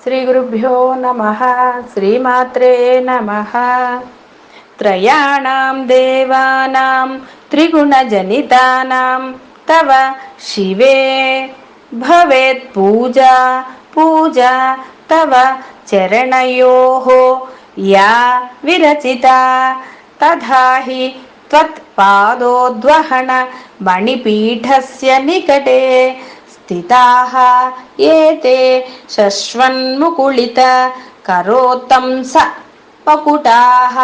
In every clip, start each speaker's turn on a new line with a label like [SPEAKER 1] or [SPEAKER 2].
[SPEAKER 1] శ్రీ గురుభ్యో నమః. శ్రీమాత్రే నమః. త్రయాణాం దేవానాం త్రిగుణజనితానాం తవ శివే భవేత్ పూజా పూజా తవ చరణయోః యా విరచితా తథా హి త్వత్పాదోద్వహన మణిపీఠస్య నికటే స్థితాః ఏతే శశ్వన్ముకుళిత కరోత్తంస పకుటాః.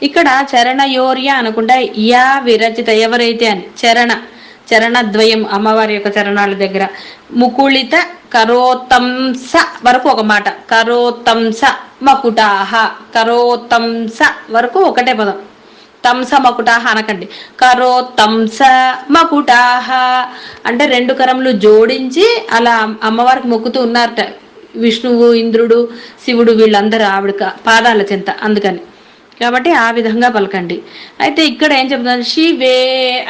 [SPEAKER 1] ఇక్కడ చరణయోర్య అనుకుంటా యా విరచిత ఎవరైతే అని చరణద్వయం అమ్మవారి యొక్క చరణాల దగ్గర ముకుళిత కరోత్తంస వరకు ఒక మాట, కరోత్తంస మకుటాహ, కరోత్తంస వరకు ఒకటే పదం, తంస మకుటాహ అనకండి, కరోత్తంస మకుటాహ అంటే రెండు కరములు జోడించి అలా అమ్మవారికి మొక్కుతూ ఉన్నారట విష్ణువు, ఇంద్రుడు, శివుడు వీళ్ళందరూ ఆవిడ పాదాల చెంత, అందుకని కాబట్టి ఆ విధంగా పలకండి. అయితే ఇక్కడ ఏం చెప్తున్నారు, శివే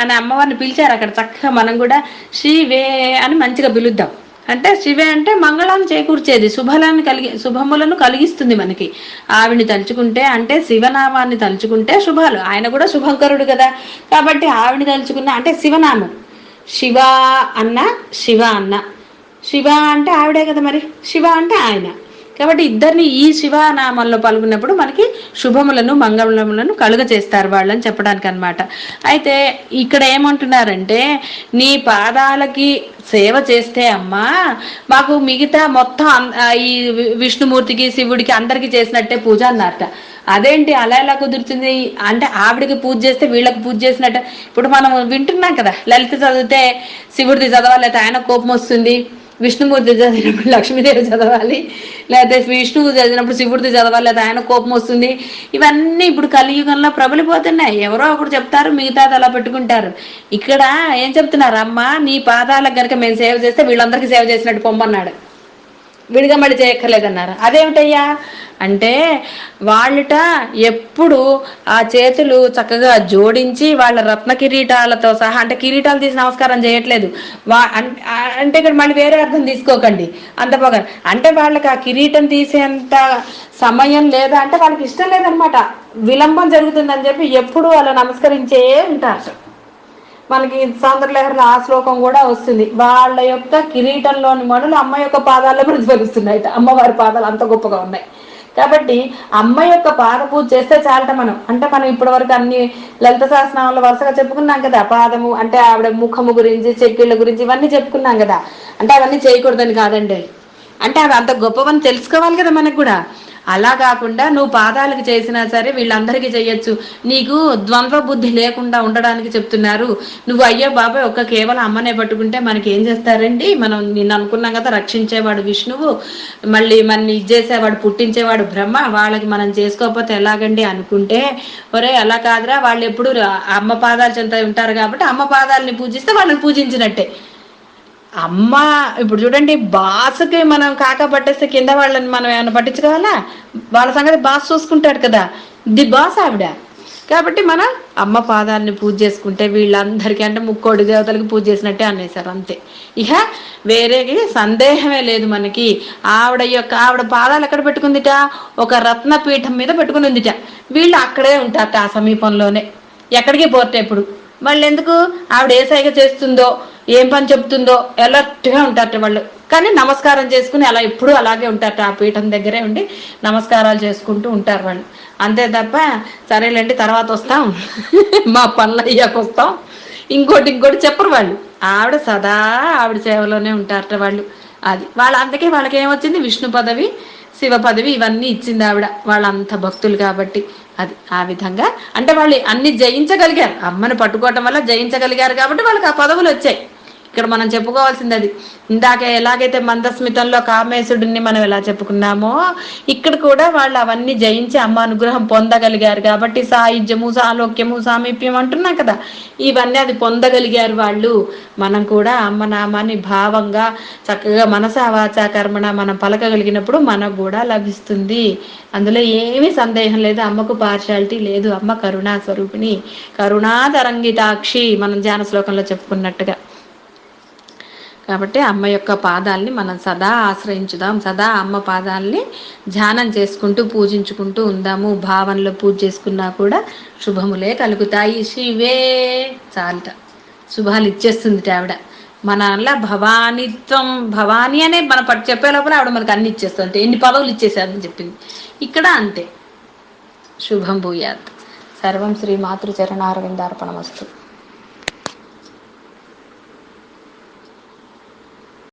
[SPEAKER 1] అని అమ్మవారిని పిలిచారు అక్కడ. చక్కగా మనం కూడా శివే అని మంచిగా పిలుద్దాం. అంటే శివే అంటే మంగళాన్ని చేకూర్చేది, శుభములను కలిగిస్తుంది మనకి. ఆవిని తలుచుకుంటే అంటే శివనామాన్ని తలుచుకుంటే శుభాలు. ఆయన కూడా శుభంకరుడు కదా, కాబట్టి ఆవిని తలుచుకున్న అంటే శివనామం. శివ అన్న శివ అన్న, శివ అంటే ఆవిడే కదా, మరి శివ అంటే ఆయన. కాబట్టి ఇద్దరిని ఈ శివనామంలో పాల్గొన్నప్పుడు మనకి శుభములను మంగళములను కలుగ చేస్తారు వాళ్ళని చెప్పడానికి అన్నమాట. అయితే ఇక్కడ ఏమంటున్నారంటే, నీ పాదాలకి సేవ చేస్తే అమ్మా మాకు మిగతా మొత్తం ఈ విష్ణుమూర్తికి, శివుడికి అందరికి చేసినట్టే పూజ అన్నారట. అదేంటి అలా ఎలా కుదురుతుంది అంటే, ఆవిడికి పూజ చేస్తే వీళ్ళకి పూజ చేసినట్ట. ఇప్పుడు మనం వింటున్నాం కదా, లలిత చదివితే శివుడిది చదవాలి, అయితే ఆయన కోపం వస్తుంది. విష్ణుమూర్తి చదివినప్పుడు లక్ష్మీదేవి చదవాలి, లేకపోతే విష్ణువు చదివినప్పుడు శివుడిది చదవాలి, లేదా ఆయన కోపం వస్తుంది. ఇవన్నీ ఇప్పుడు కలియుగంలో ప్రబలిపోతున్నాయి. ఎవరో ఒకరు చెప్తారు, మిగతాది అలా పెట్టుకుంటారు. ఇక్కడ ఏం చెప్తున్నారు, అమ్మ నీ పాదాలకు గనక మేము సేవ చేస్తే వీళ్ళందరికీ సేవ చేసినట్టు పొమ్మన్నాడు, విడిగా మళ్ళీ చేయక్కర్లేదన్నారు. అదేమిటయ్యా అంటే, వాళ్ళట ఎప్పుడు ఆ చేతులు చక్కగా జోడించి వాళ్ళ రత్న కిరీటాలతో సహా, అంటే కిరీటాలు తీసి నమస్కారం చేయట్లేదు అంటే ఇక్కడ మళ్ళీ వేరే అర్థం తీసుకోకండి. అంత బాగా అంటే వాళ్ళకి ఆ కిరీటం తీసేంత సమయం లేదా అంటే వాళ్ళకి ఇష్టం లేదనమాట, విలంబం జరుగుతుందని చెప్పి ఎప్పుడు అలా నమస్కరించే ఉంటారు. మనకి సౌందర్యలహరిలో ఆ శ్లోకం కూడా వస్తుంది, వాళ్ళ యొక్క కిరీటంలోని మణులు అమ్మ యొక్క పాదాల్లో ప్రతిఫలిస్తున్నాయి. అమ్మవారి పాదాలు అంత గొప్పగా ఉన్నాయి. కాబట్టి అమ్మ యొక్క పాద పూజ చేస్తే చాలట మనం. అంటే మనం ఇప్పటి వరకు అన్ని లలిత సహస్రనామంలో వరుసగా చెప్పుకున్నాం కదా, పాదము అంటే ఆవిడ ముఖము గురించి, చెక్కిళ్ళ గురించి ఇవన్నీ చెప్పుకున్నాం కదా. అంటే అవన్నీ చేయకూడదని కాదండి, అంటే అవి అంత గొప్పవని తెలుసుకోవాలి కదా మనకు కూడా. అలా కాకుండా నువ్వు పాదాలకు చేసినా సరే వీళ్ళందరికీ చెయ్యొచ్చు, నీకు ద్వంద్వ బుద్ధి లేకుండా ఉండడానికి చెప్తున్నారు. నువ్వు అయ్యో బాబాయ్ ఒక్క కేవలం అమ్మనే పట్టుకుంటే మనకి ఏం చేస్తారండి, మనం నిన్ను అనుకున్నాం కదా, రక్షించేవాడు విష్ణువు, మళ్ళీ మనని ఇచ్చేసేవాడు, పుట్టించేవాడు బ్రహ్మ, వాళ్ళకి మనం చేసుకోకపోతే ఎలాగండి అనుకుంటే, ఒరే అలా కాదురా, వాళ్ళు ఎప్పుడు అమ్మ పాదాలు చెంత ఉంటారు కాబట్టి అమ్మ పాదాలని పూజిస్తే వాళ్ళని పూజించినట్టే. అమ్మ ఇప్పుడు చూడండి, బాసుకి మనం కాక పట్టేస్తే కింద వాళ్ళని మనం ఏమైనా పట్టించుకోవాలా? వాళ్ళ సంగతి బాస్ చూసుకుంటాడు కదా, ది బాస్ ఆవిడ. కాబట్టి మనం అమ్మ పాదాలని పూజ చేసుకుంటే వీళ్ళందరికీ అంటే ముక్కోడి దేవతలకి పూజ చేసినట్టే అనేసారు, అంతే. ఇక వేరేకి సందేహమే లేదు మనకి. ఆవిడ పాదాలు ఎక్కడ పెట్టుకుందిట, ఒక రత్నపీఠం మీద పెట్టుకుని ఉందిట. వీళ్ళు అక్కడే ఉంటారట, ఆ సమీపంలోనే, ఎక్కడికి పోతే ఎప్పుడు. వాళ్ళు ఎందుకు, ఆవిడ ఏ సైగ చేస్తుందో, ఏం పని చెప్తుందో అలర్ట్గా ఉంటారట వాళ్ళు. కానీ నమస్కారం చేసుకుని అలా ఎప్పుడు అలాగే ఉంటారట, ఆ పీఠం దగ్గరే ఉండి నమస్కారాలు చేసుకుంటూ ఉంటారు వాళ్ళు. అంతే తప్ప సరేలేండి తర్వాత వస్తాం, మా పనులు అయ్యాక వస్తాం, ఇంకోటి చెప్పరు వాళ్ళు. ఆవిడ సదా ఆవిడ సేవలోనే ఉంటారట వాళ్ళు. అది అందుకే వాళ్ళకి ఏమొచ్చింది, విష్ణు పదవి, శివ పదవి ఇవన్నీ ఇచ్చింది ఆవిడ, వాళ్ళంత భక్తులు కాబట్టి. అది ఆ విధంగా అంటే వాళ్ళు అన్ని జయించగలిగారు, అమ్మని పట్టుకోవటం వల్ల జయించగలిగారు కాబట్టి వాళ్ళకి ఆ పదవులు వచ్చాయి. ఇక్కడ మనం చెప్పుకోవాల్సింది అది. ఇందాక ఎలాగైతే మందస్మితంలో కామేశుడిని మనం ఎలా చెప్పుకున్నామో, ఇక్కడ కూడా వాళ్ళు అవన్నీ జయించి అమ్మ అనుగ్రహం పొందగలిగారు కాబట్టి సాయుధ్యము, సాలోక్యము, సామీప్యం అంటున్నాం కదా, ఇవన్నీ అది పొందగలిగారు వాళ్ళు. మనం కూడా అమ్మ నామాన్ని భావంగా చక్కగా మనసా వాచా కర్మణ మనం పలకగలిగినప్పుడు మనకు కూడా లభిస్తుంది. అందులో ఏమీ సందేహం లేదు, అమ్మకు పార్షాలిటీ లేదు. అమ్మ కరుణా స్వరూపిణి, కరుణాతరంగితాక్షి, మనం ధ్యాన శ్లోకంలో చెప్పుకున్నట్టుగా. కాబట్టి అమ్మ యొక్క పాదాలని మనం సదా ఆశ్రయించుదాం, సదా అమ్మ పాదాలని ధ్యానం చేసుకుంటూ పూజించుకుంటూ ఉందాము. భావనలో పూజ చేసుకున్నా కూడా శుభములే కలుగుతాయి. శివే చాలట, శుభాలు ఇచ్చేస్తుంది ఆవిడ. మన అలా భవానిత్వం, భవానీ అనే మన చెప్పే లోపల ఆవిడ మనకు అన్ని ఇచ్చేస్తుంది. ఎన్ని పదవులు ఇచ్చేసారని చెప్పింది. ఇక్కడ అంతే. శుభం భూయాత్. సర్వం శ్రీ మాతృచరణారవిందార్పణమస్తు.